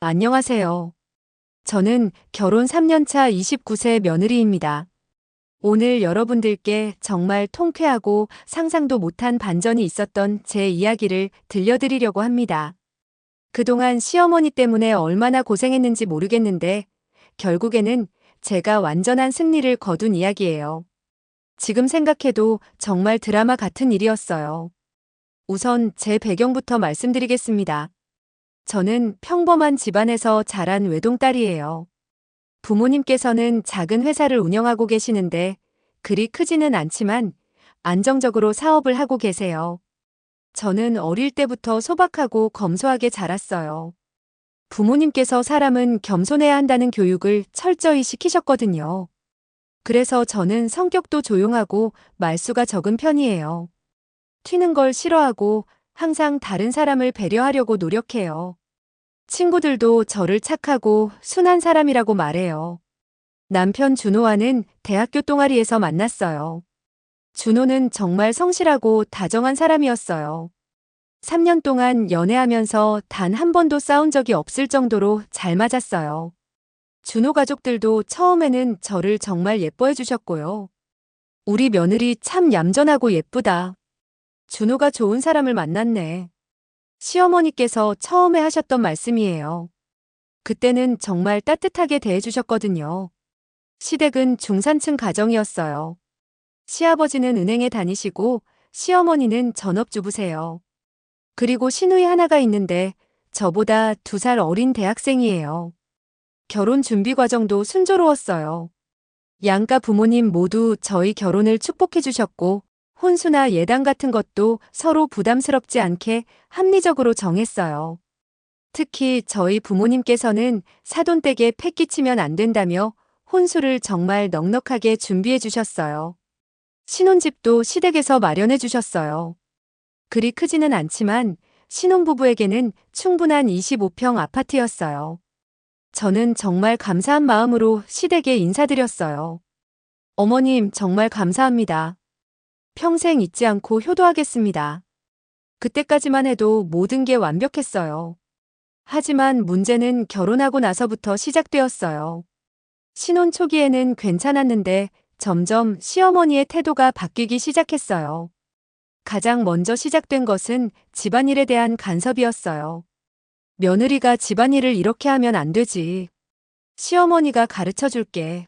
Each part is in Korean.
안녕하세요. 저는 결혼 3년 차 29세 며느리입니다. 오늘 여러분들께 정말 통쾌하고 상상도 못한 반전이 있었던 제 이야기를 들려드리려고 합니다. 그동안 시어머니 때문에 얼마나 고생했는지 모르겠는데 결국에는 제가 완전한 승리를 거둔 이야기예요. 지금 생각해도 정말 드라마 같은 일이었어요. 우선 제 배경부터 말씀드리겠습니다. 저는 평범한 집안에서 자란 외동딸이에요. 부모님께서는 작은 회사를 운영하고 계시는데 그리 크지는 않지만 안정적으로 사업을 하고 계세요. 저는 어릴 때부터 소박하고 검소하게 자랐어요. 부모님께서 사람은 겸손해야 한다는 교육을 철저히 시키셨거든요. 그래서 저는 성격도 조용하고 말수가 적은 편이에요. 튀는 걸 싫어하고 항상 다른 사람을 배려하려고 노력해요. 친구들도 저를 착하고 순한 사람이라고 말해요. 남편 준호와는 대학교 동아리에서 만났어요. 준호는 정말 성실하고 다정한 사람이었어요. 3년 동안 연애하면서 단 한 번도 싸운 적이 없을 정도로 잘 맞았어요. 준호 가족들도 처음에는 저를 정말 예뻐해 주셨고요. 우리 며느리 참 얌전하고 예쁘다. 준호가 좋은 사람을 만났네. 시어머니께서 처음에 하셨던 말씀이에요. 그때는 정말 따뜻하게 대해주셨거든요. 시댁은 중산층 가정이었어요. 시아버지는 은행에 다니시고 시어머니는 전업주부세요. 그리고 시누이 하나가 있는데 저보다 2살 어린 대학생이에요. 결혼 준비 과정도 순조로웠어요. 양가 부모님 모두 저희 결혼을 축복해 주셨고 혼수나 예당 같은 것도 서로 부담스럽지 않게 합리적으로 정했어요. 특히 저희 부모님께서는 사돈댁에 패 끼치면 안 된다며 혼수를 정말 넉넉하게 준비해 주셨어요. 신혼집도 시댁에서 마련해 주셨어요. 그리 크지는 않지만 신혼부부에게는 충분한 25평 아파트였어요. 저는 정말 감사한 마음으로 시댁에 인사드렸어요. 어머님 정말 감사합니다. 평생 잊지 않고 효도하겠습니다. 그때까지만 해도 모든 게 완벽했어요. 하지만 문제는 결혼하고 나서부터 시작되었어요. 신혼 초기에는 괜찮았는데 점점 시어머니의 태도가 바뀌기 시작했어요. 가장 먼저 시작된 것은 집안일에 대한 간섭이었어요. 며느리가 집안일을 이렇게 하면 안 되지. 시어머니가 가르쳐 줄게.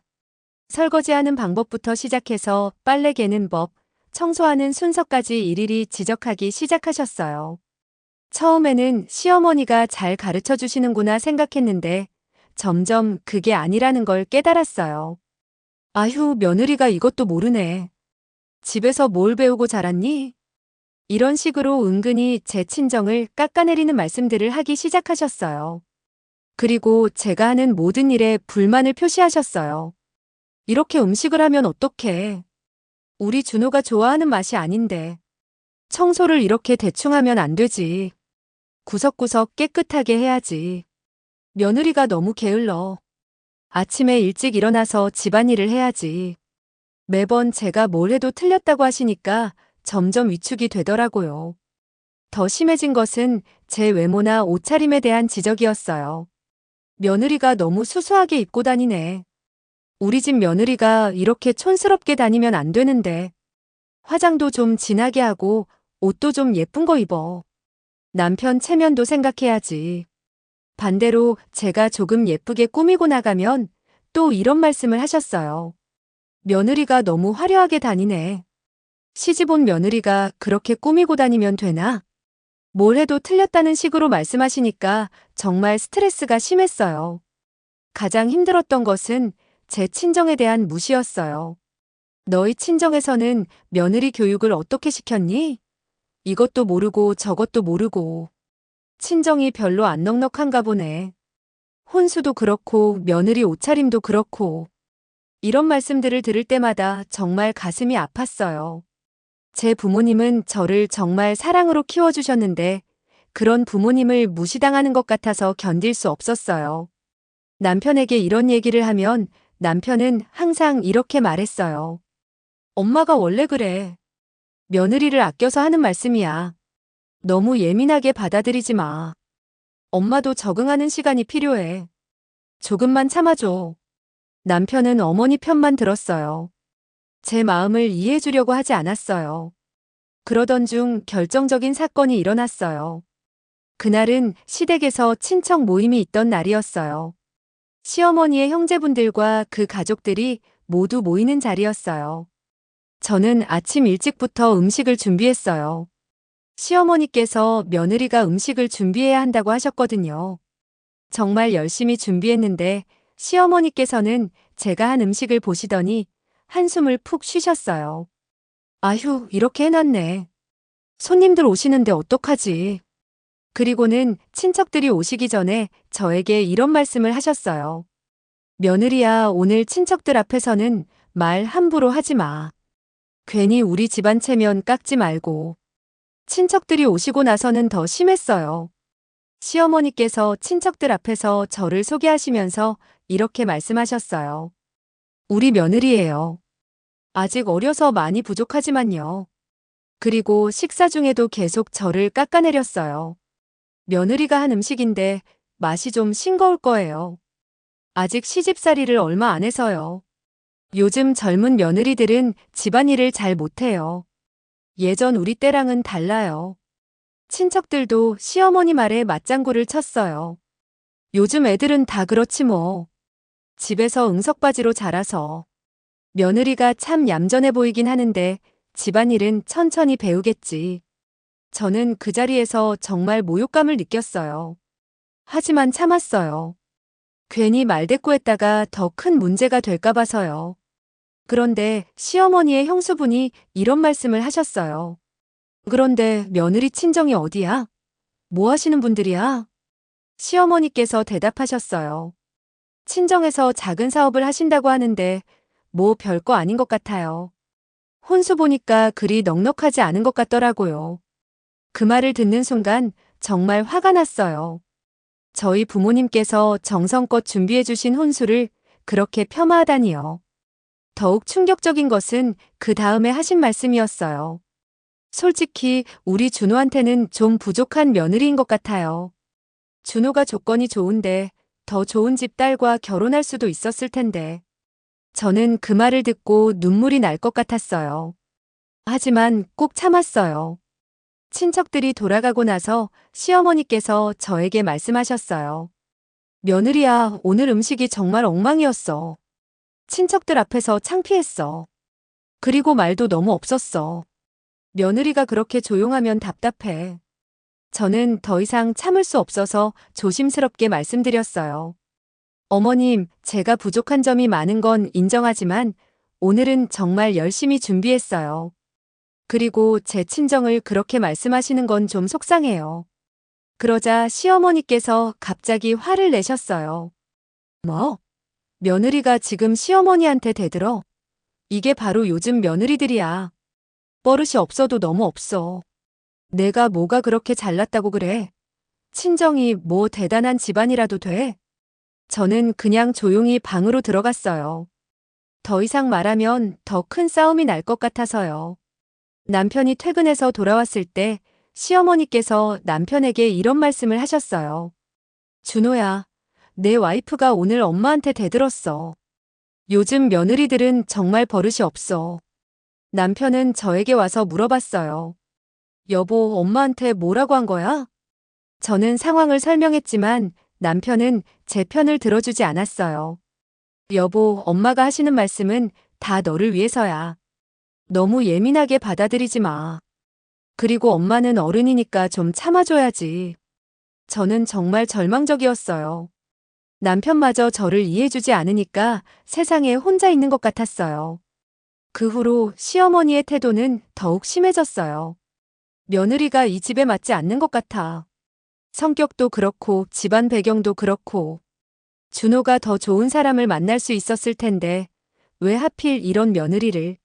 설거지하는 방법부터 시작해서 빨래 개는 법, 청소하는 순서까지 일일이 지적하기 시작하셨어요. 처음에는 시어머니가 잘 가르쳐 주시는구나 생각했는데 점점 그게 아니라는 걸 깨달았어요. 아휴, 며느리가 이것도 모르네. 집에서 뭘 배우고 자랐니? 이런 식으로 은근히 제 친정을 깎아내리는 말씀들을 하기 시작하셨어요. 그리고 제가 하는 모든 일에 불만을 표시하셨어요. 이렇게 음식을 하면 어떡해? 우리 준호가 좋아하는 맛이 아닌데. 청소를 이렇게 대충 하면 안 되지. 구석구석 깨끗하게 해야지. 며느리가 너무 게을러. 아침에 일찍 일어나서 집안일을 해야지. 매번 제가 뭘 해도 틀렸다고 하시니까 점점 위축이 되더라고요. 더 심해진 것은 제 외모나 옷차림에 대한 지적이었어요. 며느리가 너무 수수하게 입고 다니네. 우리 집 며느리가 이렇게 촌스럽게 다니면 안 되는데. 화장도 좀 진하게 하고 옷도 좀 예쁜 거 입어. 남편 체면도 생각해야지. 반대로 제가 조금 예쁘게 꾸미고 나가면 또 이런 말씀을 하셨어요. 며느리가 너무 화려하게 다니네. 시집온 며느리가 그렇게 꾸미고 다니면 되나? 뭘 해도 틀렸다는 식으로 말씀하시니까 정말 스트레스가 심했어요. 가장 힘들었던 것은 제 친정에 대한 무시였어요. 너희 친정에서는 며느리 교육을 어떻게 시켰니? 이것도 모르고 저것도 모르고. 친정이 별로 안 넉넉한가 보네. 혼수도 그렇고 며느리 옷차림도 그렇고. 이런 말씀들을 들을 때마다 정말 가슴이 아팠어요. 제 부모님은 저를 정말 사랑으로 키워주셨는데 그런 부모님을 무시당하는 것 같아서 견딜 수 없었어요. 남편에게 이런 얘기를 하면 남편은 항상 이렇게 말했어요. 엄마가 원래 그래. 며느리를 아껴서 하는 말씀이야. 너무 예민하게 받아들이지 마. 엄마도 적응하는 시간이 필요해. 조금만 참아줘. 남편은 어머니 편만 들었어요. 제 마음을 이해해주려고 하지 않았어요. 그러던 중 결정적인 사건이 일어났어요. 그날은 시댁에서 친척 모임이 있던 날이었어요. 시어머니의 형제분들과 그 가족들이 모두 모이는 자리였어요. 저는 아침 일찍부터 음식을 준비했어요. 시어머니께서 며느리가 음식을 준비해야 한다고 하셨거든요. 정말 열심히 준비했는데 시어머니께서는 제가 한 음식을 보시더니 한숨을 푹 쉬셨어요. 아휴, 이렇게 해놨네. 손님들 오시는데 어떡하지? 그리고는 친척들이 오시기 전에 저에게 이런 말씀을 하셨어요. 며느리야, 오늘 친척들 앞에서는 말 함부로 하지 마. 괜히 우리 집안 체면 깎지 말고. 친척들이 오시고 나서는 더 심했어요. 시어머니께서 친척들 앞에서 저를 소개하시면서 이렇게 말씀하셨어요. 우리 며느리예요. 아직 어려서 많이 부족하지만요. 그리고 식사 중에도 계속 저를 깎아내렸어요. 며느리가 한 음식인데 맛이 좀 싱거울 거예요. 아직 시집살이를 얼마 안 해서요. 요즘 젊은 며느리들은 집안일을 잘 못해요. 예전 우리 때랑은 달라요. 친척들도 시어머니 말에 맞장구를 쳤어요. 요즘 애들은 다 그렇지 뭐. 집에서 응석바지로 자라서. 며느리가 참 얌전해 보이긴 하는데 집안일은 천천히 배우겠지. 저는 그 자리에서 정말 모욕감을 느꼈어요. 하지만 참았어요. 괜히 말대꾸했다가 더 큰 문제가 될까 봐서요. 그런데 시어머니의 형수분이 이런 말씀을 하셨어요. 그런데 며느리 친정이 어디야? 뭐 하시는 분들이야? 시어머니께서 대답하셨어요. 친정에서 작은 사업을 하신다고 하는데 뭐 별거 아닌 것 같아요. 혼수 보니까 그리 넉넉하지 않은 것 같더라고요. 그 말을 듣는 순간 정말 화가 났어요. 저희 부모님께서 정성껏 준비해 주신 혼수를 그렇게 폄하하다니요. 더욱 충격적인 것은 그 다음에 하신 말씀이었어요. 솔직히 우리 준호한테는 좀 부족한 며느리인 것 같아요. 준호가 조건이 좋은데 더 좋은 집 딸과 결혼할 수도 있었을 텐데. 저는 그 말을 듣고 눈물이 날 것 같았어요. 하지만 꼭 참았어요. 친척들이 돌아가고 나서 시어머니께서 저에게 말씀하셨어요. 며느리야, 오늘 음식이 정말 엉망이었어. 친척들 앞에서 창피했어. 그리고 말도 너무 없었어. 며느리가 그렇게 조용하면 답답해. 저는 더 이상 참을 수 없어서 조심스럽게 말씀드렸어요. 어머님, 제가 부족한 점이 많은 건 인정하지만 오늘은 정말 열심히 준비했어요. 그리고 제 친정을 그렇게 말씀하시는 건 좀 속상해요. 그러자 시어머니께서 갑자기 화를 내셨어요. 뭐? 며느리가 지금 시어머니한테 대들어? 이게 바로 요즘 며느리들이야. 버릇이 없어도 너무 없어. 내가 뭐가 그렇게 잘났다고 그래? 친정이 뭐 대단한 집안이라도 돼? 저는 그냥 조용히 방으로 들어갔어요. 더 이상 말하면 더 큰 싸움이 날 것 같아서요. 남편이 퇴근해서 돌아왔을 때 시어머니께서 남편에게 이런 말씀을 하셨어요. 준호야, 내 와이프가 오늘 엄마한테 대들었어. 요즘 며느리들은 정말 버릇이 없어. 남편은 저에게 와서 물어봤어요. 여보, 엄마한테 뭐라고 한 거야? 저는 상황을 설명했지만 남편은 제 편을 들어주지 않았어요. 여보, 엄마가 하시는 말씀은 다 너를 위해서야. 너무 예민하게 받아들이지 마. 그리고 엄마는 어른이니까 좀 참아줘야지. 저는 정말 절망적이었어요. 남편마저 저를 이해해주지 않으니까 세상에 혼자 있는 것 같았어요. 그 후로 시어머니의 태도는 더욱 심해졌어요. 며느리가 이 집에 맞지 않는 것 같아. 성격도 그렇고 집안 배경도 그렇고. 준호가 더 좋은 사람을 만날 수 있었을 텐데 왜 하필 이런 며느리를.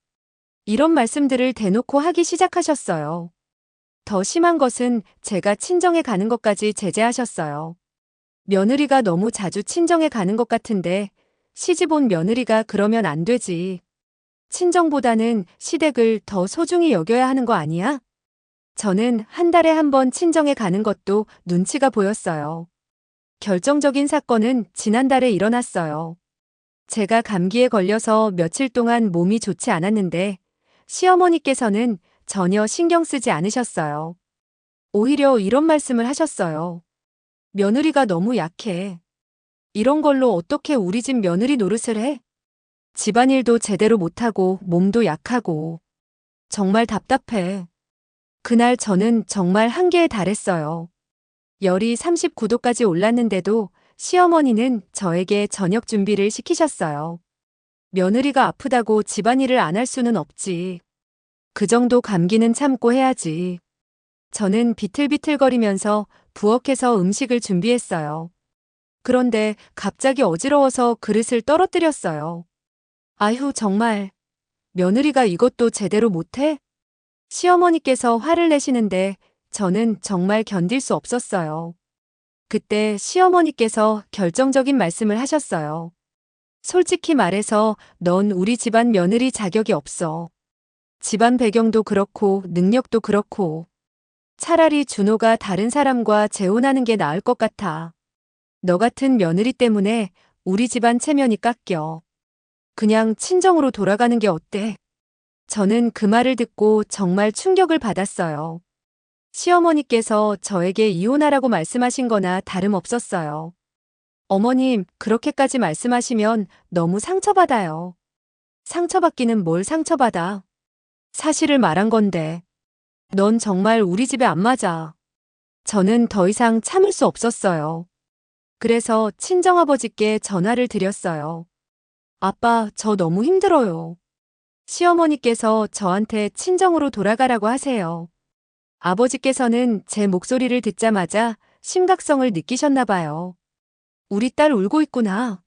이런 말씀들을 대놓고 하기 시작하셨어요. 더 심한 것은 제가 친정에 가는 것까지 제재하셨어요. 며느리가 너무 자주 친정에 가는 것 같은데 시집 온 며느리가 그러면 안 되지. 친정보다는 시댁을 더 소중히 여겨야 하는 거 아니야? 저는 한 달에 한 번 친정에 가는 것도 눈치가 보였어요. 결정적인 사건은 지난달에 일어났어요. 제가 감기에 걸려서 며칠 동안 몸이 좋지 않았는데 시어머니께서는 전혀 신경 쓰지 않으셨어요. 오히려 이런 말씀을 하셨어요. 며느리가 너무 약해. 이런 걸로 어떻게 우리 집 며느리 노릇을 해? 집안일도 제대로 못하고 몸도 약하고. 정말 답답해. 그날 저는 정말 한계에 달했어요. 열이 39도까지 올랐는데도 시어머니는 저에게 저녁 준비를 시키셨어요. 며느리가 아프다고 집안일을 안 할 수는 없지. 그 정도 감기는 참고 해야지. 저는 비틀비틀거리면서 부엌에서 음식을 준비했어요. 그런데 갑자기 어지러워서 그릇을 떨어뜨렸어요. 아휴, 정말. 며느리가 이것도 제대로 못해? 시어머니께서 화를 내시는데 저는 정말 견딜 수 없었어요. 그때 시어머니께서 결정적인 말씀을 하셨어요. 솔직히 말해서 넌 우리 집안 며느리 자격이 없어. 집안 배경도 그렇고 능력도 그렇고. 차라리 준호가 다른 사람과 재혼하는 게 나을 것 같아. 너 같은 며느리 때문에 우리 집안 체면이 깎여. 그냥 친정으로 돌아가는 게 어때? 저는 그 말을 듣고 정말 충격을 받았어요. 시어머니께서 저에게 이혼하라고 말씀하신 거나 다름없었어요. 어머님, 그렇게까지 말씀하시면 너무 상처받아요. 상처받기는 뭘 상처받아? 사실을 말한 건데. 넌 정말 우리 집에 안 맞아. 저는 더 이상 참을 수 없었어요. 그래서 친정아버지께 전화를 드렸어요. 아빠, 저 너무 힘들어요. 시어머니께서 저한테 친정으로 돌아가라고 하세요. 아버지께서는 제 목소리를 듣자마자 심각성을 느끼셨나 봐요. 우리 딸 울고 있구나.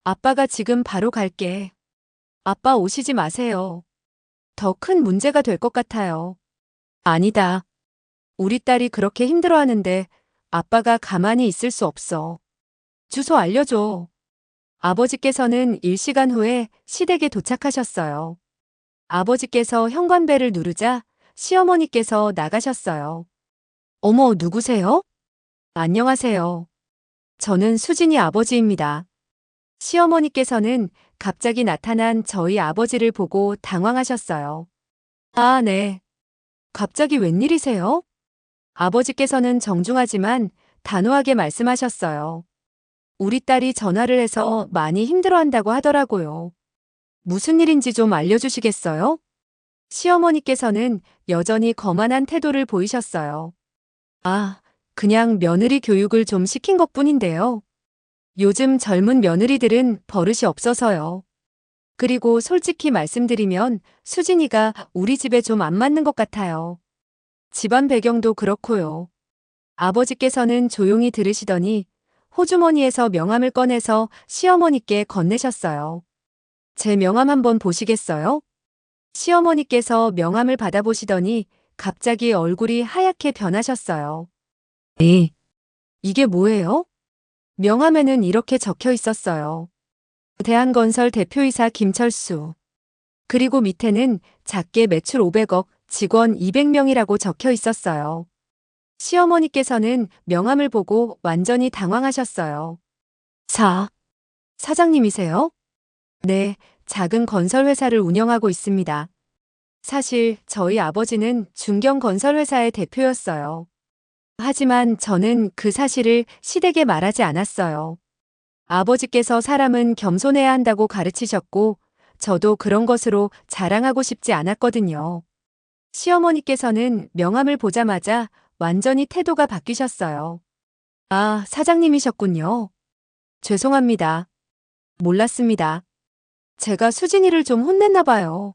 아빠가 지금 바로 갈게. 아빠 오시지 마세요. 더 큰 문제가 될 것 같아요. 아니다. 우리 딸이 그렇게 힘들어하는데 아빠가 가만히 있을 수 없어. 주소 알려줘. 아버지께서는 일시간 후에 시댁에 도착하셨어요. 아버지께서 현관벨을 누르자 시어머니께서 나가셨어요. 어머, 누구세요? 안녕하세요. 저는 수진이 아버지입니다. 시어머니께서는 갑자기 나타난 저희 아버지를 보고 당황하셨어요. 아, 네. 갑자기 웬일이세요? 아버지께서는 정중하지만 단호하게 말씀하셨어요. 우리 딸이 전화를 해서 많이 힘들어한다고 하더라고요. 무슨 일인지 좀 알려주시겠어요? 시어머니께서는 여전히 거만한 태도를 보이셨어요. 아, 그냥 며느리 교육을 좀 시킨 것뿐인데요. 요즘 젊은 며느리들은 버릇이 없어서요. 그리고 솔직히 말씀드리면 수진이가 우리 집에 좀 안 맞는 것 같아요. 집안 배경도 그렇고요. 아버지께서는 조용히 들으시더니 호주머니에서 명함을 꺼내서 시어머니께 건네셨어요. 제 명함 한번 보시겠어요? 시어머니께서 명함을 받아보시더니 갑자기 얼굴이 하얗게 변하셨어요. 네. 이게 뭐예요? 명함에는 이렇게 적혀 있었어요. 대한건설 대표이사 김철수. 그리고 밑에는 작게 매출 500억, 직원 200명이라고 적혀 있었어요. 시어머니께서는 명함을 보고 완전히 당황하셨어요. 사장님이세요? 네, 작은 건설회사를 운영하고 있습니다. 사실 저희 아버지는 중견건설회사의 대표였어요. 하지만 저는 그 사실을 시댁에 말하지 않았어요. 아버지께서 사람은 겸손해야 한다고 가르치셨고, 저도 그런 것으로 자랑하고 싶지 않았거든요. 시어머니께서는 명함을 보자마자 완전히 태도가 바뀌셨어요. 아, 사장님이셨군요. 죄송합니다. 몰랐습니다. 제가 수진이를 좀 혼냈나 봐요.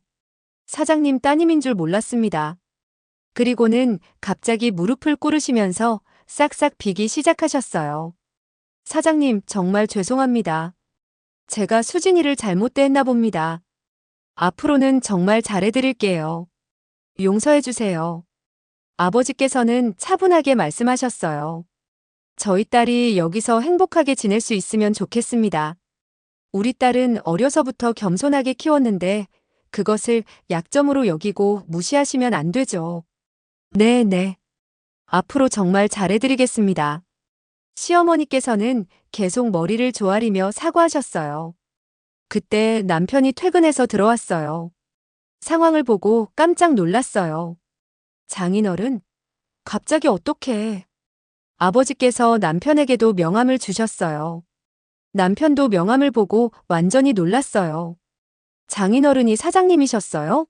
사장님 따님인 줄 몰랐습니다. 그리고는 갑자기 무릎을 꿇으시면서 싹싹 비기 시작하셨어요. 사장님, 정말 죄송합니다. 제가 수진이를 잘못 대했나 봅니다. 앞으로는 정말 잘해드릴게요. 용서해주세요. 아버지께서는 차분하게 말씀하셨어요. 저희 딸이 여기서 행복하게 지낼 수 있으면 좋겠습니다. 우리 딸은 어려서부터 겸손하게 키웠는데 그것을 약점으로 여기고 무시하시면 안 되죠. 네. 앞으로 정말 잘해드리겠습니다. 시어머니께서는 계속 머리를 조아리며 사과하셨어요. 그때 남편이 퇴근해서 들어왔어요. 상황을 보고 깜짝 놀랐어요. 장인어른, 갑자기 어떡해. 아버지께서 남편에게도 명함을 주셨어요. 남편도 명함을 보고 완전히 놀랐어요. 장인어른이 사장님이셨어요?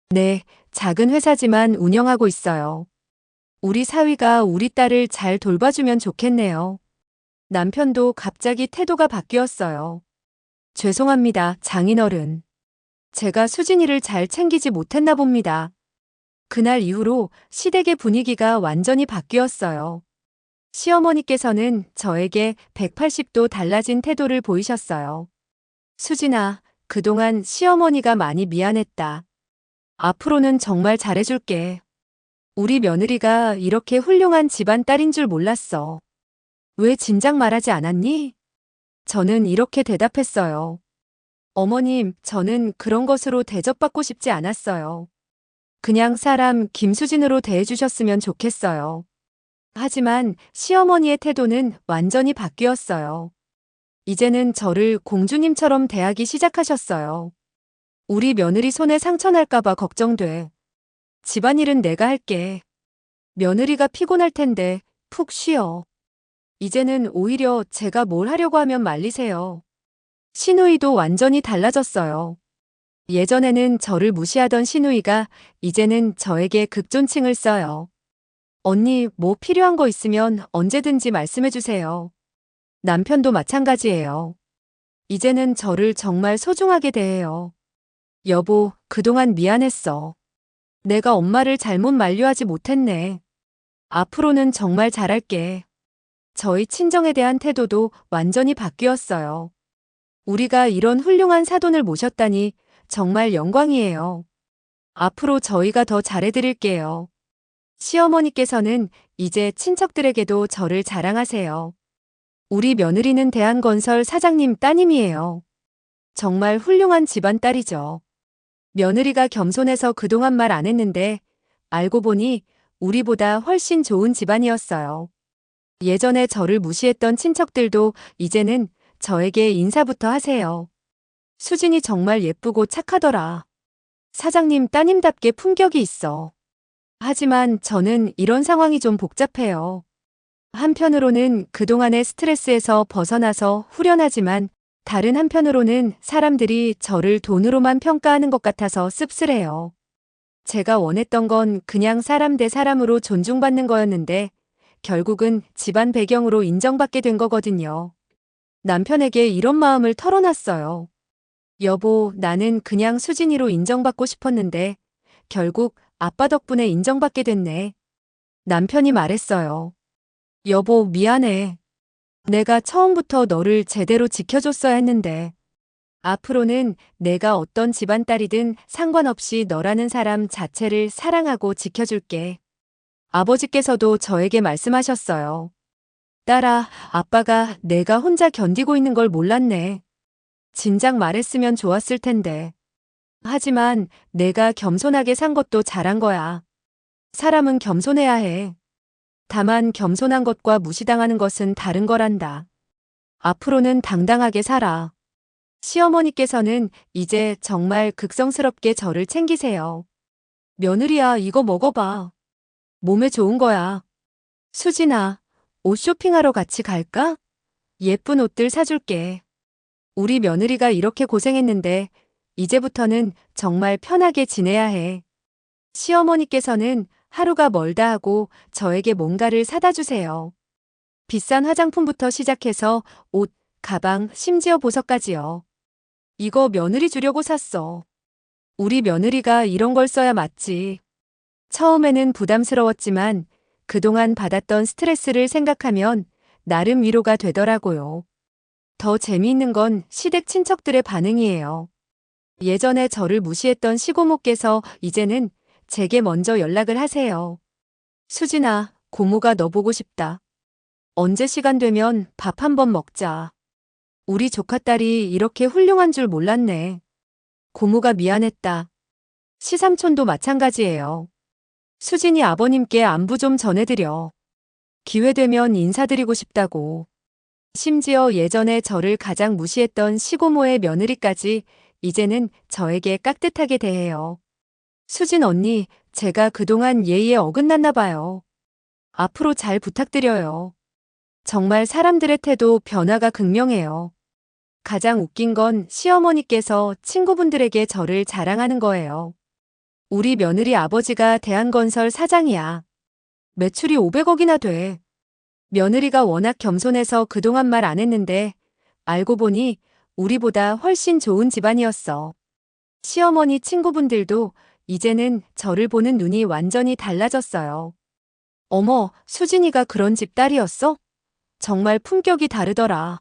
네, 작은 회사지만 운영하고 있어요. 우리 사위가 우리 딸을 잘 돌봐주면 좋겠네요. 남편도 갑자기 태도가 바뀌었어요. 죄송합니다, 장인어른. 제가 수진이를 잘 챙기지 못했나 봅니다. 그날 이후로 시댁의 분위기가 완전히 바뀌었어요. 시어머니께서는 저에게 180도 달라진 태도를 보이셨어요. 수진아, 그동안 시어머니가 많이 미안했다. 앞으로는 정말 잘해줄게. 우리 며느리가 이렇게 훌륭한 집안 딸인 줄 몰랐어. 왜 진작 말하지 않았니? 저는 이렇게 대답했어요. 어머님, 저는 그런 것으로 대접받고 싶지 않았어요. 그냥 사람 김수진으로 대해주셨으면 좋겠어요. 하지만 시어머니의 태도는 완전히 바뀌었어요. 이제는 저를 공주님처럼 대하기 시작하셨어요. 우리 며느리 손에 상처 날까봐 걱정돼. 집안일은 내가 할게. 며느리가 피곤할 텐데 푹 쉬어. 이제는 오히려 제가 뭘 하려고 하면 말리세요. 시누이도 완전히 달라졌어요. 예전에는 저를 무시하던 시누이가 이제는 저에게 극존칭을 써요. 언니, 뭐 필요한 거 있으면 언제든지 말씀해주세요. 남편도 마찬가지예요. 이제는 저를 정말 소중하게 대해요. 여보, 그동안 미안했어. 내가 엄마를 잘못 만류하지 못했네. 앞으로는 정말 잘할게. 저희 친정에 대한 태도도 완전히 바뀌었어요. 우리가 이런 훌륭한 사돈을 모셨다니 정말 영광이에요. 앞으로 저희가 더 잘해드릴게요. 시어머니께서는 이제 친척들에게도 저를 자랑하세요. 우리 며느리는 대한건설 사장님 따님이에요. 정말 훌륭한 집안 딸이죠. 며느리가 겸손해서 그동안 말 안 했는데 알고 보니 우리보다 훨씬 좋은 집안이었어요. 예전에 저를 무시했던 친척들도 이제는 저에게 인사부터 하세요. 수진이 정말 예쁘고 착하더라. 사장님 따님답게 품격이 있어. 하지만 저는 이런 상황이 좀 복잡해요. 한편으로는 그동안의 스트레스에서 벗어나서 후련하지만 다른 한편으로는 사람들이 저를 돈으로만 평가하는 것 같아서 씁쓸해요. 제가 원했던 건 그냥 사람 대 사람으로 존중받는 거였는데 결국은 집안 배경으로 인정받게 된 거거든요. 남편에게 이런 마음을 털어놨어요. 여보, 나는 그냥 수진이로 인정받고 싶었는데 결국 아빠 덕분에 인정받게 됐네. 남편이 말했어요. 여보, 미안해. 내가 처음부터 너를 제대로 지켜줬어야 했는데. 앞으로는 내가 어떤 집안딸이든 상관없이 너라는 사람 자체를 사랑하고 지켜줄게. 아버지께서도 저에게 말씀하셨어요. 딸아, 아빠가 내가 혼자 견디고 있는 걸 몰랐네. 진작 말했으면 좋았을 텐데. 하지만 내가 겸손하게 산 것도 잘한 거야. 사람은 겸손해야 해. 다만 겸손한 것과 무시당하는 것은 다른 거란다. 앞으로는 당당하게 살아. 시어머니께서는 이제 정말 극성스럽게 저를 챙기세요. 며느리야, 이거 먹어봐. 몸에 좋은 거야. 수진아, 옷 쇼핑하러 같이 갈까? 예쁜 옷들 사줄게. 우리 며느리가 이렇게 고생했는데 이제부터는 정말 편하게 지내야 해. 시어머니께서는 하루가 멀다 하고 저에게 뭔가를 사다 주세요. 비싼 화장품부터 시작해서 옷, 가방, 심지어 보석까지요. 이거 며느리 주려고 샀어. 우리 며느리가 이런 걸 써야 맞지. 처음에는 부담스러웠지만 그동안 받았던 스트레스를 생각하면 나름 위로가 되더라고요. 더 재미있는 건 시댁 친척들의 반응이에요. 예전에 저를 무시했던 시고모께서 이제는 제게 먼저 연락을 하세요. 수진아, 고모가 너 보고 싶다. 언제 시간 되면 밥 한번 먹자. 우리 조카딸이 이렇게 훌륭한 줄 몰랐네. 고모가 미안했다. 시삼촌도 마찬가지예요. 수진이 아버님께 안부 좀 전해드려. 기회되면 인사드리고 싶다고. 심지어 예전에 저를 가장 무시했던 시고모의 며느리까지 이제는 저에게 깍듯하게 대해요. 수진 언니, 제가 그동안 예의에 어긋났나 봐요. 앞으로 잘 부탁드려요. 정말 사람들의 태도 변화가 극명해요. 가장 웃긴 건 시어머니께서 친구분들에게 저를 자랑하는 거예요. 우리 며느리 아버지가 대한건설 사장이야. 매출이 500억이나 돼. 며느리가 워낙 겸손해서 그동안 말 안 했는데 알고 보니 우리보다 훨씬 좋은 집안이었어. 시어머니 친구분들도 이제는 저를 보는 눈이 완전히 달라졌어요. 어머, 수진이가 그런 집 딸이었어? 정말 품격이 다르더라.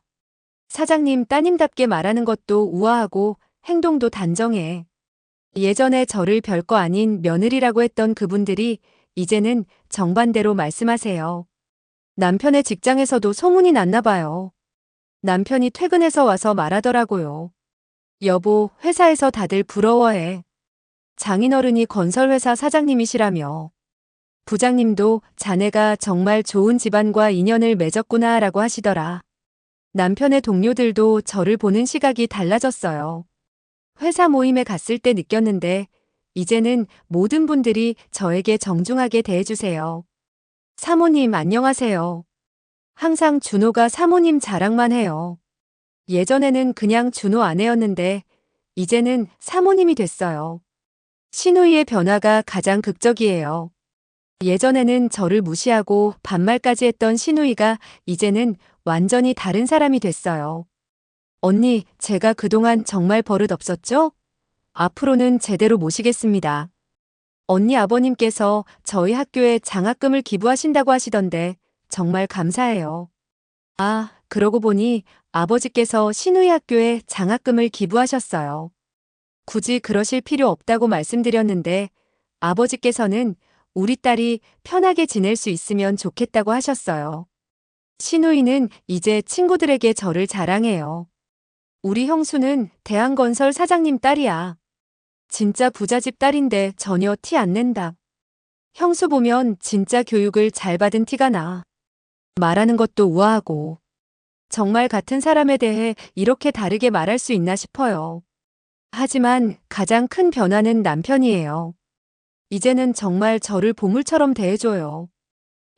사장님 따님답게 말하는 것도 우아하고 행동도 단정해. 예전에 저를 별거 아닌 며느리라고 했던 그분들이 이제는 정반대로 말씀하세요. 남편의 직장에서도 소문이 났나 봐요. 남편이 퇴근해서 와서 말하더라고요. 여보, 회사에서 다들 부러워해. 장인어른이 건설회사 사장님이시라며. 부장님도 자네가 정말 좋은 집안과 인연을 맺었구나 라고 하시더라. 남편의 동료들도 저를 보는 시각이 달라졌어요. 회사 모임에 갔을 때 느꼈는데 이제는 모든 분들이 저에게 정중하게 대해주세요. 사모님 안녕하세요. 항상 준호가 사모님 자랑만 해요. 예전에는 그냥 준호 아내였는데 이제는 사모님이 됐어요. 시누이의 변화가 가장 극적이에요. 예전에는 저를 무시하고 반말까지 했던 시누이가 이제는 완전히 다른 사람이 됐어요. 언니, 제가 그동안 정말 버릇 없었죠? 앞으로는 제대로 모시겠습니다. 언니 아버님께서 저희 학교에 장학금을 기부하신다고 하시던데 정말 감사해요. 아, 그러고 보니 아버지께서 시누이 학교에 장학금을 기부하셨어요. 굳이 그러실 필요 없다고 말씀드렸는데 아버지께서는 우리 딸이 편하게 지낼 수 있으면 좋겠다고 하셨어요. 시누이는 이제 친구들에게 저를 자랑해요. 우리 형수는 대한건설 사장님 딸이야. 진짜 부잣집 딸인데 전혀 티 안 낸다. 형수 보면 진짜 교육을 잘 받은 티가 나. 말하는 것도 우아하고. 정말 같은 사람에 대해 이렇게 다르게 말할 수 있나 싶어요. 하지만 가장 큰 변화는 남편이에요. 이제는 정말 저를 보물처럼 대해줘요.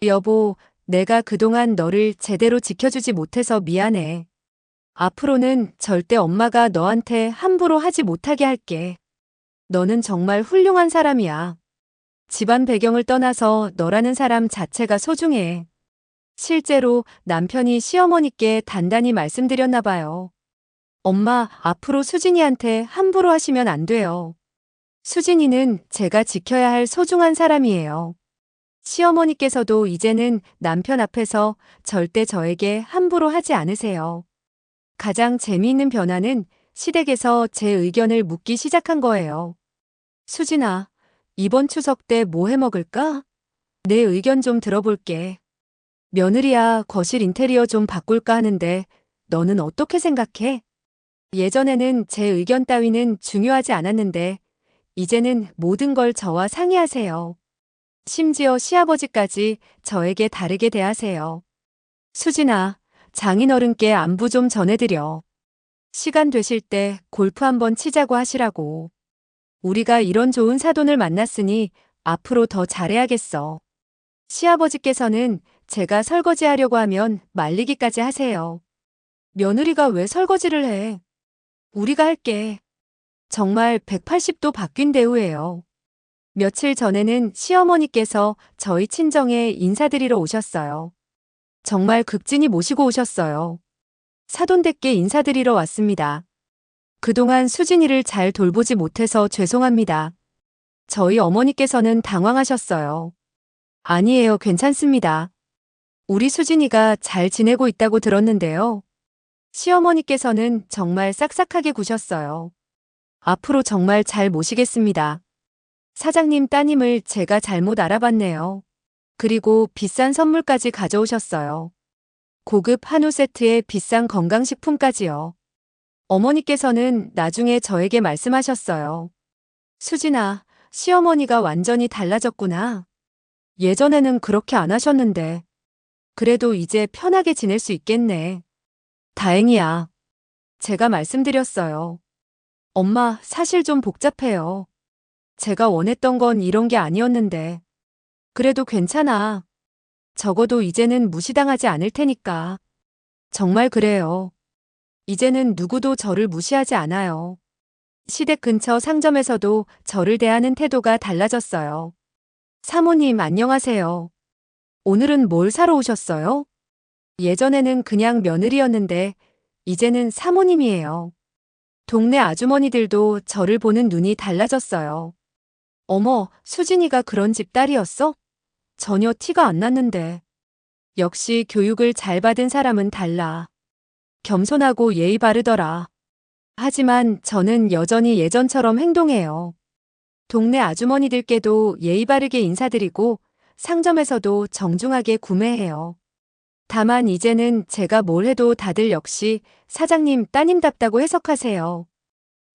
여보, 내가 그동안 너를 제대로 지켜주지 못해서 미안해. 앞으로는 절대 엄마가 너한테 함부로 하지 못하게 할게. 너는 정말 훌륭한 사람이야. 집안 배경을 떠나서 너라는 사람 자체가 소중해. 실제로 남편이 시어머니께 단단히 말씀드렸나 봐요. 엄마, 앞으로 수진이한테 함부로 하시면 안 돼요. 수진이는 제가 지켜야 할 소중한 사람이에요. 시어머니께서도 이제는 남편 앞에서 절대 저에게 함부로 하지 않으세요. 가장 재미있는 변화는 시댁에서 제 의견을 묻기 시작한 거예요. 수진아, 이번 추석 때 뭐 해 먹을까? 내 의견 좀 들어볼게. 며느리야, 거실 인테리어 좀 바꿀까 하는데 너는 어떻게 생각해? 예전에는 제 의견 따위는 중요하지 않았는데 이제는 모든 걸 저와 상의하세요. 심지어 시아버지까지 저에게 다르게 대하세요. 수진아, 장인어른께 안부 좀 전해드려. 시간 되실 때 골프 한번 치자고 하시라고. 우리가 이런 좋은 사돈을 만났으니 앞으로 더 잘해야겠어. 시아버지께서는 제가 설거지하려고 하면 말리기까지 하세요. 며느리가 왜 설거지를 해? 우리가 할게. 정말 180도 바뀐 대우예요. 며칠 전에는 시어머니께서 저희 친정에 인사드리러 오셨어요. 정말 극진히 모시고 오셨어요. 사돈댁께 인사드리러 왔습니다. 그동안 수진이를 잘 돌보지 못해서 죄송합니다. 저희 어머니께서는 당황하셨어요. 아니에요, 괜찮습니다. 우리 수진이가 잘 지내고 있다고 들었는데요. 시어머니께서는 정말 싹싹하게 구셨어요. 앞으로 정말 잘 모시겠습니다. 사장님 따님을 제가 잘못 알아봤네요. 그리고 비싼 선물까지 가져오셨어요. 고급 한우 세트에 비싼 건강식품까지요. 어머니께서는 나중에 저에게 말씀하셨어요. 수진아, 시어머니가 완전히 달라졌구나. 예전에는 그렇게 안 하셨는데. 그래도 이제 편하게 지낼 수 있겠네. 다행이야. 제가 말씀드렸어요. 엄마, 사실 좀 복잡해요. 제가 원했던 건 이런 게 아니었는데. 그래도 괜찮아. 적어도 이제는 무시당하지 않을 테니까. 정말 그래요. 이제는 누구도 저를 무시하지 않아요. 시댁 근처 상점에서도 저를 대하는 태도가 달라졌어요. 사모님, 안녕하세요. 오늘은 뭘 사러 오셨어요? 예전에는 그냥 며느리였는데, 이제는 사모님이에요. 동네 아주머니들도 저를 보는 눈이 달라졌어요. 어머, 수진이가 그런 집 딸이었어? 전혀 티가 안 났는데. 역시 교육을 잘 받은 사람은 달라. 겸손하고 예의 바르더라. 하지만 저는 여전히 예전처럼 행동해요. 동네 아주머니들께도 예의 바르게 인사드리고 상점에서도 정중하게 구매해요. 다만 이제는 제가 뭘 해도 다들 역시 사장님 따님답다고 해석하세요.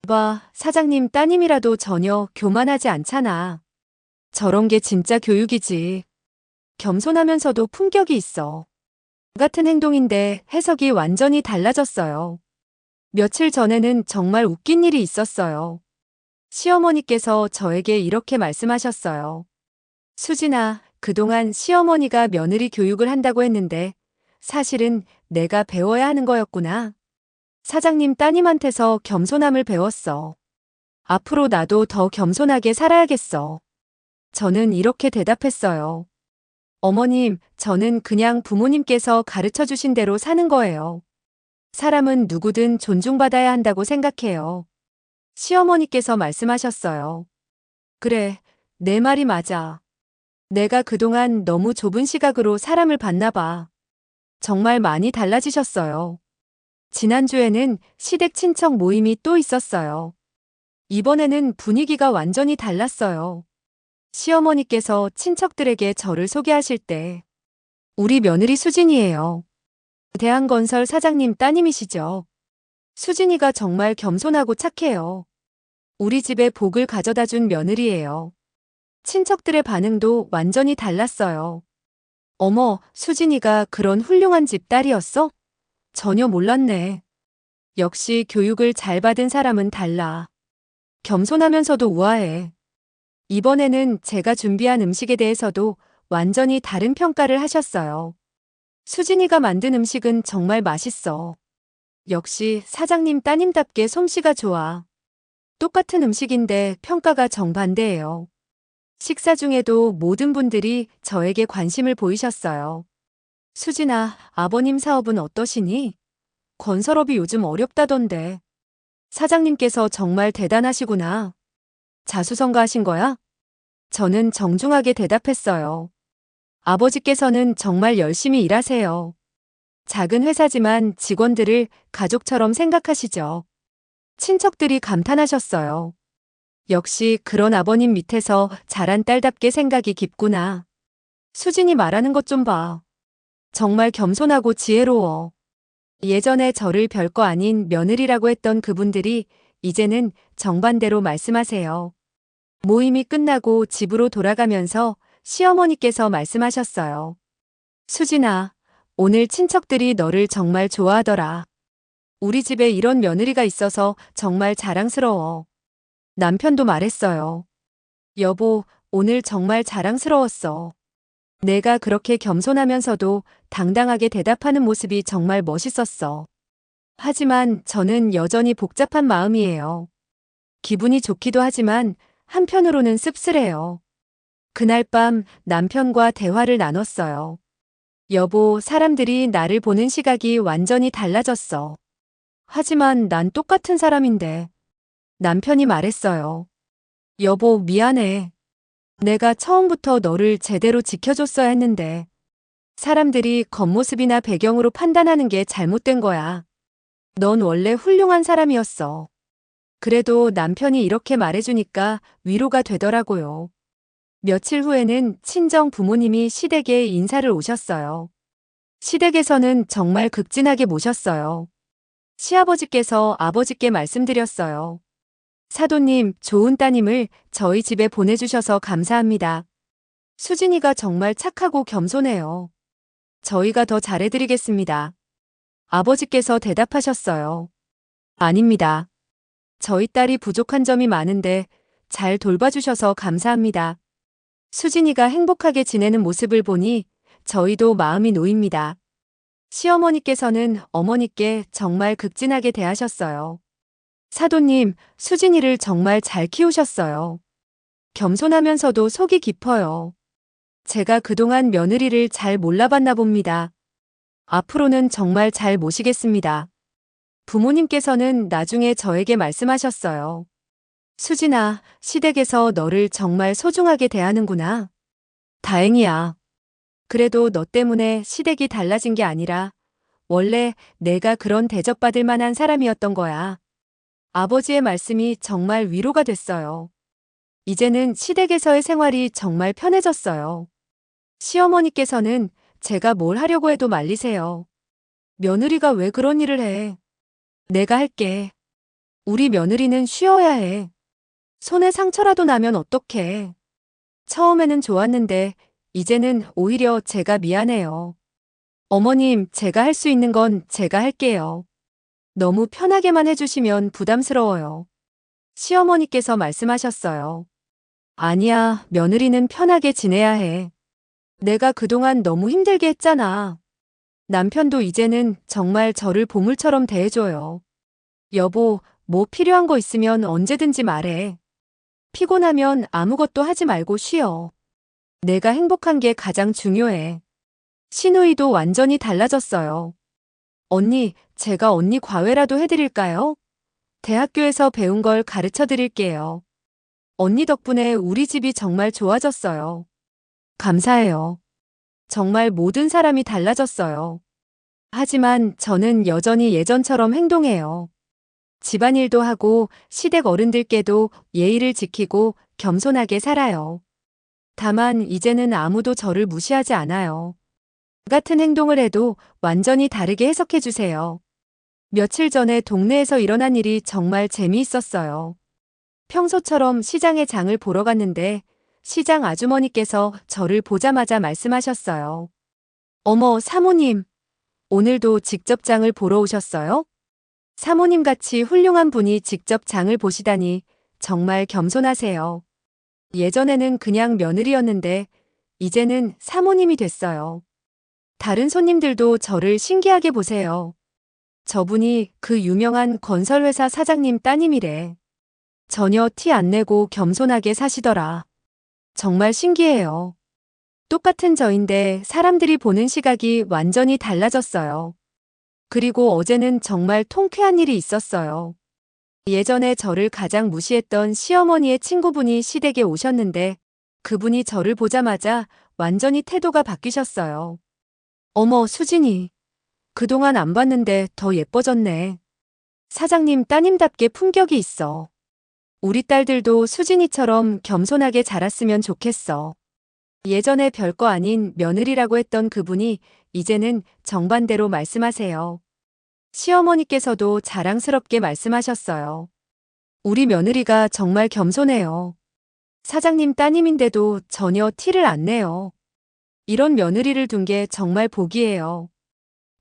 봐, 사장님 따님이라도 전혀 교만하지 않잖아. 저런 게 진짜 교육이지. 겸손하면서도 품격이 있어. 같은 행동인데 해석이 완전히 달라졌어요. 며칠 전에는 정말 웃긴 일이 있었어요. 시어머니께서 저에게 이렇게 말씀하셨어요. 수진아, 그동안 시어머니가 며느리 교육을 한다고 했는데 사실은 내가 배워야 하는 거였구나. 사장님 따님한테서 겸손함을 배웠어. 앞으로 나도 더 겸손하게 살아야겠어. 저는 이렇게 대답했어요. 어머님, 저는 그냥 부모님께서 가르쳐 주신 대로 사는 거예요. 사람은 누구든 존중받아야 한다고 생각해요. 시어머니께서 말씀하셨어요. 그래, 내 말이 맞아. 내가 그동안 너무 좁은 시각으로 사람을 봤나 봐. 정말 많이 달라지셨어요. 지난주에는 시댁 친척 모임이 또 있었어요. 이번에는 분위기가 완전히 달랐어요. 시어머니께서 친척들에게 저를 소개하실 때, 우리 며느리 수진이에요. 대한건설 사장님 따님이시죠. 수진이가 정말 겸손하고 착해요. 우리 집에 복을 가져다 준 며느리예요. 친척들의 반응도 완전히 달랐어요. 어머, 수진이가 그런 훌륭한 집 딸이었어? 전혀 몰랐네. 역시 교육을 잘 받은 사람은 달라. 겸손하면서도 우아해. 이번에는 제가 준비한 음식에 대해서도 완전히 다른 평가를 하셨어요. 수진이가 만든 음식은 정말 맛있어. 역시 사장님 따님답게 솜씨가 좋아. 똑같은 음식인데 평가가 정반대예요. 식사 중에도 모든 분들이 저에게 관심을 보이셨어요. 수진아, 아버님 사업은 어떠시니? 건설업이 요즘 어렵다던데. 사장님께서 정말 대단하시구나. 자수성가하신 거야? 저는 정중하게 대답했어요. 아버지께서는 정말 열심히 일하세요. 작은 회사지만 직원들을 가족처럼 생각하시죠. 친척들이 감탄하셨어요. 역시 그런 아버님 밑에서 자란 딸답게 생각이 깊구나. 수진이 말하는 것 좀 봐. 정말 겸손하고 지혜로워. 예전에 저를 별거 아닌 며느리라고 했던 그분들이 이제는 정반대로 말씀하세요. 모임이 끝나고 집으로 돌아가면서 시어머니께서 말씀하셨어요. 수진아, 오늘 친척들이 너를 정말 좋아하더라. 우리 집에 이런 며느리가 있어서 정말 자랑스러워. 남편도 말했어요. 여보, 오늘 정말 자랑스러웠어. 내가 그렇게 겸손하면서도 당당하게 대답하는 모습이 정말 멋있었어. 하지만 저는 여전히 복잡한 마음이에요. 기분이 좋기도 하지만 한편으로는 씁쓸해요. 그날 밤 남편과 대화를 나눴어요. 여보, 사람들이 나를 보는 시각이 완전히 달라졌어. 하지만 난 똑같은 사람인데. 남편이 말했어요. 여보, 미안해. 내가 처음부터 너를 제대로 지켜줬어야 했는데. 사람들이 겉모습이나 배경으로 판단하는 게 잘못된 거야. 넌 원래 훌륭한 사람이었어. 그래도 남편이 이렇게 말해주니까 위로가 되더라고요. 며칠 후에는 친정 부모님이 시댁에 인사를 오셨어요. 시댁에서는 정말 극진하게 모셨어요. 시아버지께서 아버지께 말씀드렸어요. 사돈님, 좋은 따님을 저희 집에 보내주셔서 감사합니다. 수진이가 정말 착하고 겸손해요. 저희가 더 잘해드리겠습니다. 아버지께서 대답하셨어요. 아닙니다. 저희 딸이 부족한 점이 많은데 잘 돌봐주셔서 감사합니다. 수진이가 행복하게 지내는 모습을 보니 저희도 마음이 놓입니다. 시어머니께서는 어머니께 정말 극진하게 대하셨어요. 사돈님, 수진이를 정말 잘 키우셨어요. 겸손하면서도 속이 깊어요. 제가 그동안 며느리를 잘 몰라봤나 봅니다. 앞으로는 정말 잘 모시겠습니다. 부모님께서는 나중에 저에게 말씀하셨어요. 수진아, 시댁에서 너를 정말 소중하게 대하는구나. 다행이야. 그래도 너 때문에 시댁이 달라진 게 아니라 원래 내가 그런 대접받을 만한 사람이었던 거야. 아버지의 말씀이 정말 위로가 됐어요. 이제는 시댁에서의 생활이 정말 편해졌어요. 시어머니께서는 제가 뭘 하려고 해도 말리세요. 며느리가 왜 그런 일을 해? 내가 할게. 우리 며느리는 쉬어야 해. 손에 상처라도 나면 어떡해. 처음에는 좋았는데 이제는 오히려 제가 미안해요. 어머님, 제가 할 수 있는 건 제가 할게요. 너무 편하게만 해주시면 부담스러워요. 시어머니께서 말씀하셨어요. 아니야, 며느리는 편하게 지내야 해. 내가 그동안 너무 힘들게 했잖아. 남편도 이제는 정말 저를 보물처럼 대해줘요. 여보, 뭐 필요한 거 있으면 언제든지 말해. 피곤하면 아무것도 하지 말고 쉬어. 내가 행복한 게 가장 중요해. 신우이도 완전히 달라졌어요. 언니, 제가 언니 과외라도 해드릴까요? 대학교에서 배운 걸 가르쳐 드릴게요. 언니 덕분에 우리 집이 정말 좋아졌어요. 감사해요. 정말 모든 사람이 달라졌어요. 하지만 저는 여전히 예전처럼 행동해요. 집안일도 하고 시댁 어른들께도 예의를 지키고 겸손하게 살아요. 다만 이제는 아무도 저를 무시하지 않아요. 같은 행동을 해도 완전히 다르게 해석해 주세요. 며칠 전에 동네에서 일어난 일이 정말 재미있었어요. 평소처럼 시장에 장을 보러 갔는데 시장 아주머니께서 저를 보자마자 말씀하셨어요. 어머, 사모님, 오늘도 직접 장을 보러 오셨어요? 사모님 같이 훌륭한 분이 직접 장을 보시다니 정말 겸손하세요. 예전에는 그냥 며느리였는데 이제는 사모님이 됐어요. 다른 손님들도 저를 신기하게 보세요. 저분이 그 유명한 건설회사 사장님 따님이래. 전혀 티 안 내고 겸손하게 사시더라. 정말 신기해요. 똑같은 저인데 사람들이 보는 시각이 완전히 달라졌어요. 그리고 어제는 정말 통쾌한 일이 있었어요. 예전에 저를 가장 무시했던 시어머니의 친구분이 시댁에 오셨는데 그분이 저를 보자마자 완전히 태도가 바뀌셨어요. 어머, 수진이. 그동안 안 봤는데 더 예뻐졌네. 사장님 따님답게 품격이 있어. 우리 딸들도 수진이처럼 겸손하게 자랐으면 좋겠어. 예전에 별거 아닌 며느리라고 했던 그분이 이제는 정반대로 말씀하세요. 시어머니께서도 자랑스럽게 말씀하셨어요. 우리 며느리가 정말 겸손해요. 사장님 따님인데도 전혀 티를 안 내요. 이런 며느리를 둔 게 정말 복이에요.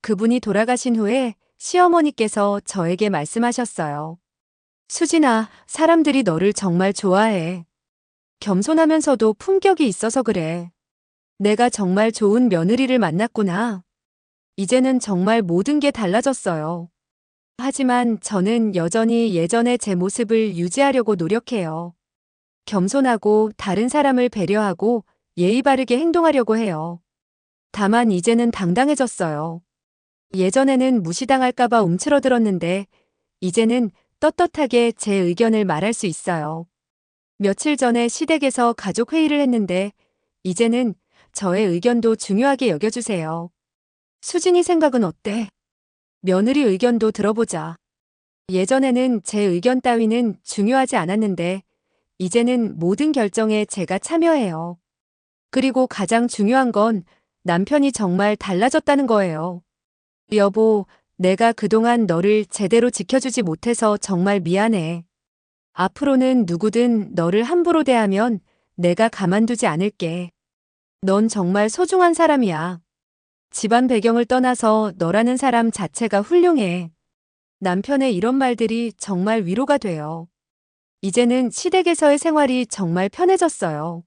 그분이 돌아가신 후에 시어머니께서 저에게 말씀하셨어요. 수진아, 사람들이 너를 정말 좋아해. 겸손하면서도 품격이 있어서 그래. 내가 정말 좋은 며느리를 만났구나. 이제는 정말 모든 게 달라졌어요. 하지만 저는 여전히 예전의 제 모습을 유지하려고 노력해요. 겸손하고 다른 사람을 배려하고 예의 바르게 행동하려고 해요. 다만 이제는 당당해졌어요. 예전에는 무시당할까봐 움츠러들었는데 이제는 떳떳하게 제 의견을 말할 수 있어요. 며칠 전에 시댁에서 가족 회의를 했는데 이제는 저의 의견도 중요하게 여겨주세요. 수진이 생각은 어때? 며느리 의견도 들어보자. 예전에는 제 의견 따위는 중요하지 않았는데 이제는 모든 결정에 제가 참여해요. 그리고 가장 중요한 건 남편이 정말 달라졌다는 거예요. 여보, 내가 그동안 너를 제대로 지켜주지 못해서 정말 미안해. 앞으로는 누구든 너를 함부로 대하면 내가 가만두지 않을게. 넌 정말 소중한 사람이야. 집안 배경을 떠나서 너라는 사람 자체가 훌륭해. 남편의 이런 말들이 정말 위로가 돼요. 이제는 시댁에서의 생활이 정말 편해졌어요.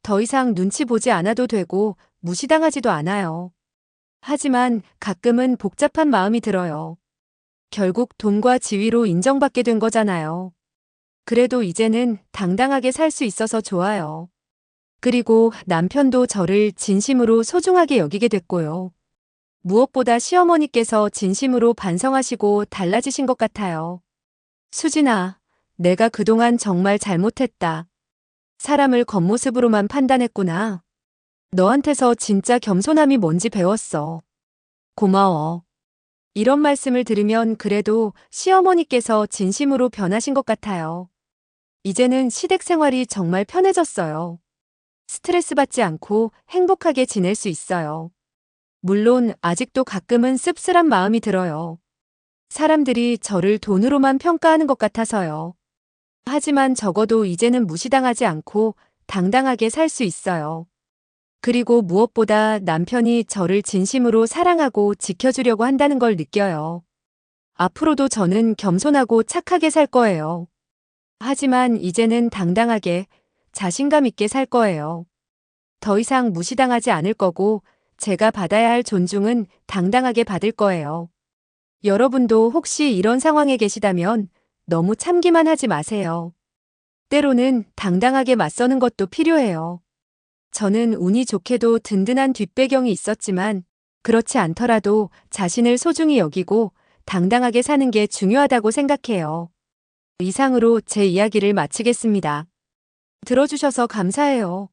더 이상 눈치 보지 않아도 되고 무시당하지도 않아요. 하지만 가끔은 복잡한 마음이 들어요. 결국 돈과 지위로 인정받게 된 거잖아요. 그래도 이제는 당당하게 살 수 있어서 좋아요. 그리고 남편도 저를 진심으로 소중하게 여기게 됐고요. 무엇보다 시어머니께서 진심으로 반성하시고 달라지신 것 같아요. 수진아, 내가 그동안 정말 잘못했다. 사람을 겉모습으로만 판단했구나. 너한테서 진짜 겸손함이 뭔지 배웠어. 고마워. 이런 말씀을 들으면 그래도 시어머니께서 진심으로 변하신 것 같아요. 이제는 시댁 생활이 정말 편해졌어요. 스트레스 받지 않고 행복하게 지낼 수 있어요. 물론 아직도 가끔은 씁쓸한 마음이 들어요. 사람들이 저를 돈으로만 평가하는 것 같아서요. 하지만 적어도 이제는 무시당하지 않고 당당하게 살 수 있어요. 그리고 무엇보다 남편이 저를 진심으로 사랑하고 지켜주려고 한다는 걸 느껴요. 앞으로도 저는 겸손하고 착하게 살 거예요. 하지만 이제는 당당하게 자신감 있게 살 거예요. 더 이상 무시당하지 않을 거고 제가 받아야 할 존중은 당당하게 받을 거예요. 여러분도 혹시 이런 상황에 계시다면 너무 참기만 하지 마세요. 때로는 당당하게 맞서는 것도 필요해요. 저는 운이 좋게도 든든한 뒷배경이 있었지만 그렇지 않더라도 자신을 소중히 여기고 당당하게 사는 게 중요하다고 생각해요. 이상으로 제 이야기를 마치겠습니다. 들어주셔서 감사해요.